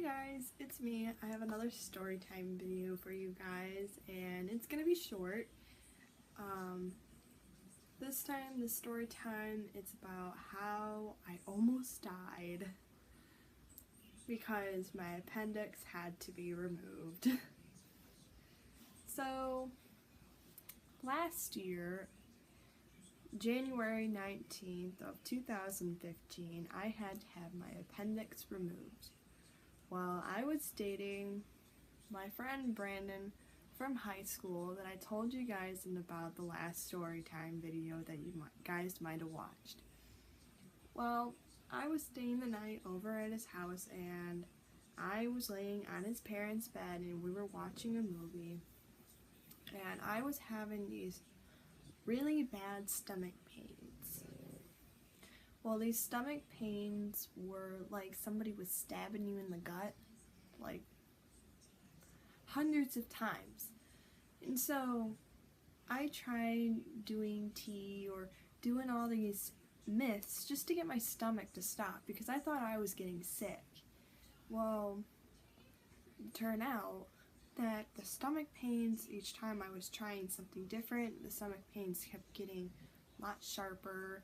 Guys, it's me. I have another story time video for you guys, and it's gonna be short. This time the story time, it's about how I almost died because my appendix had to be removed. So last year, January 19th of 2015, I had to have my appendix removed. Well, I was dating my friend Brandon from high school that I told you guys in about the last story time video that you guys might have watched. Well, I was staying the night over at his house and I was laying on his parents' bed and we were watching a movie, and I was having these really bad stomach pains. Well, these stomach pains were like somebody was stabbing you in the gut, like hundreds of times. And so I tried doing tea or doing all these myths just to get my stomach to stop because I thought I was getting sick. Well, it turned out that the stomach pains, each time I was trying something different, the stomach pains kept getting a lot sharper,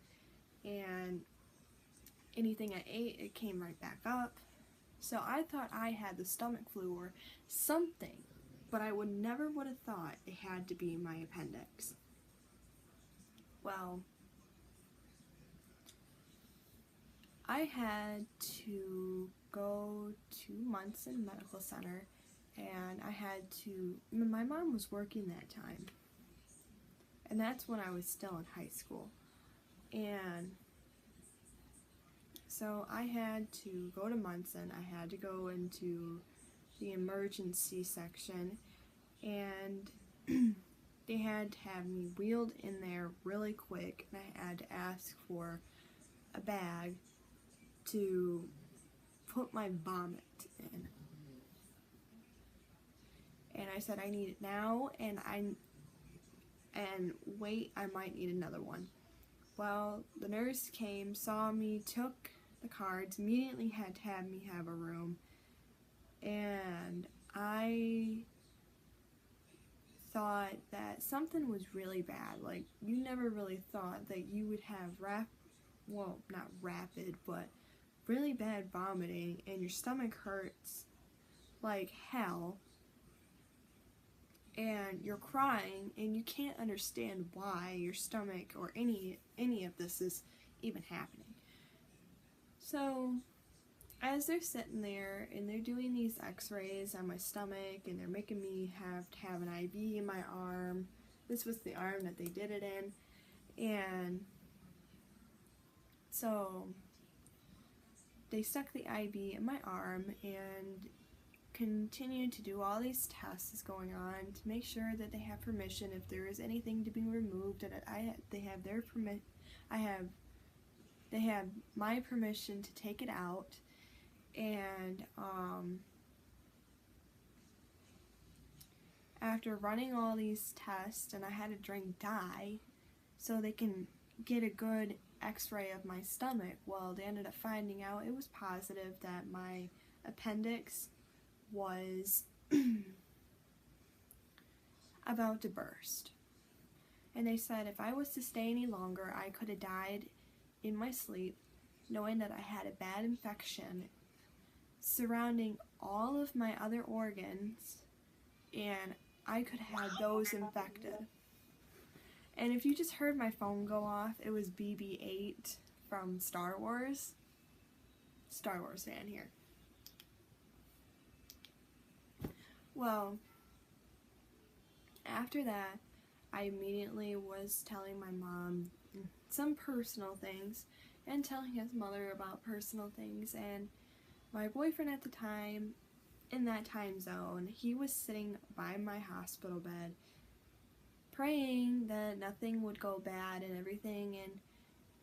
and anything I ate, it came right back up. So I thought I had the stomach flu or something, but I never would have thought it had to be my appendix. Well, I had to go 2 months in medical center, and my mom was working that time, and that's when I was still in high school, and so I had to go to Munson. I had to go into the emergency section, and they had to have me wheeled in there really quick, and I had to ask for a bag to put my vomit in. And I said I need it now, and wait, I might need another one. Well, the nurse came, saw me, took the cards, immediately had to have me have a room, and I thought that something was really bad. Like, you never really thought that you would have not rapid, but really bad vomiting, and your stomach hurts like hell, and you're crying, and you can't understand why your stomach or any of this is even happening. So as they're sitting there and they're doing these x-rays on my stomach, and they're making me have to have an IV in my arm. This was the arm that they did it in, and so they stuck the IV in my arm and continued to do all these tests going on to make sure that they have permission if there is anything to be removed, and they have my permission to take it out. And after running all these tests, and I had to drink dye so they can get a good x-ray of my stomach, well, they ended up finding out it was positive that my appendix was about to burst. And they said if I was to stay any longer, I could have died in my sleep, knowing that I had a bad infection surrounding all of my other organs, and I could have had those infected. And if you just heard my phone go off, it was BB-8 from Star Wars. Star Wars fan here. Well, after that, I immediately was telling my mom some personal things and telling his mother about personal things, and my boyfriend at the time, in that time zone, he was sitting by my hospital bed praying that nothing would go bad and everything. And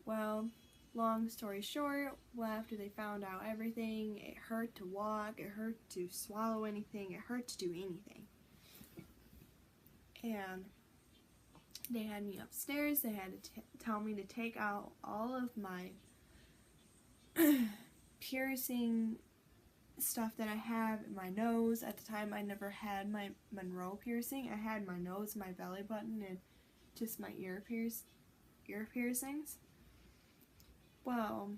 well, long story short, well, after they found out everything, it hurt to walk, it hurt to swallow anything, it hurt to do anything. And they had me upstairs. They had to tell me to take out all of my piercing stuff that I have in my nose. At the time, I never had my Monroe piercing. I had my nose, my belly button, and just my ear piercings. Well,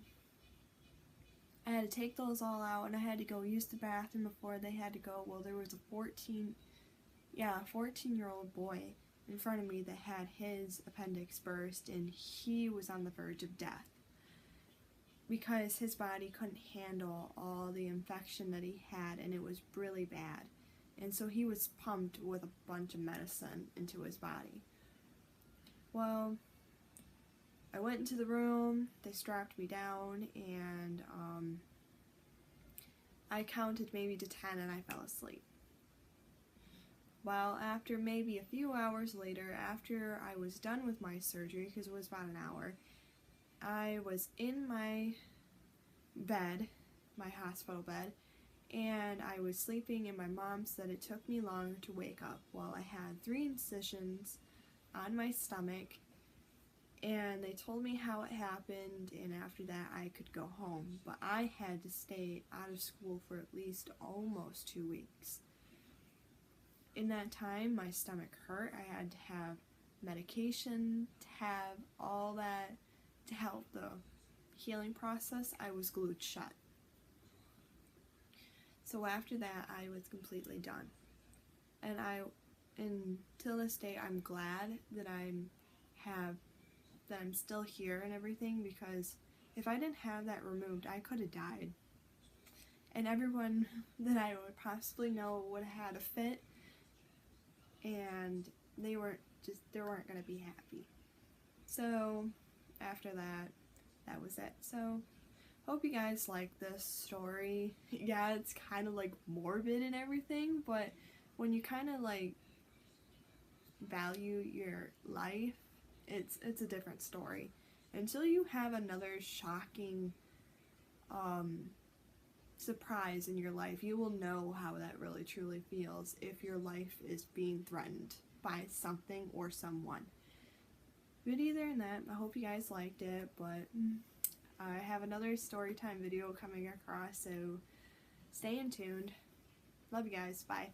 I had to take those all out, and I had to go use the bathroom before they had to go. Well, there was a 14-year-old boy in front of me that had his appendix burst, and he was on the verge of death because his body couldn't handle all the infection that he had, and it was really bad. And so he was pumped with a bunch of medicine into his body. Well, I went into the room, they strapped me down, and I counted maybe to 10 and I fell asleep. Well, after maybe a few hours later, after I was done with my surgery, because it was about an hour, I was in my bed, my hospital bed, and I was sleeping, and my mom said it took me longer to wake up. Well, I had 3 incisions on my stomach, and they told me how it happened, and after that I could go home. But I had to stay out of school for at least almost 2 weeks. In that time, my stomach hurt. I had to have medication, to have all that to help the healing process. I was glued shut. So after that, I was completely done. And till this day, I'm glad that I'm still here and everything, because if I didn't have that removed, I could have died. And everyone that I would possibly know would have had a fit, and they weren't going to be happy. So after that, that was it. So hope you guys like this story. Yeah, it's kind of like morbid and everything, but when you kind of like value your life, it's a different story. Until you have another shocking surprise in your life, you will know how that really truly feels if your life is being threatened by something or someone. But either in that, I hope you guys liked it, but I have another story time video coming across, so stay tuned. Love you guys. Bye.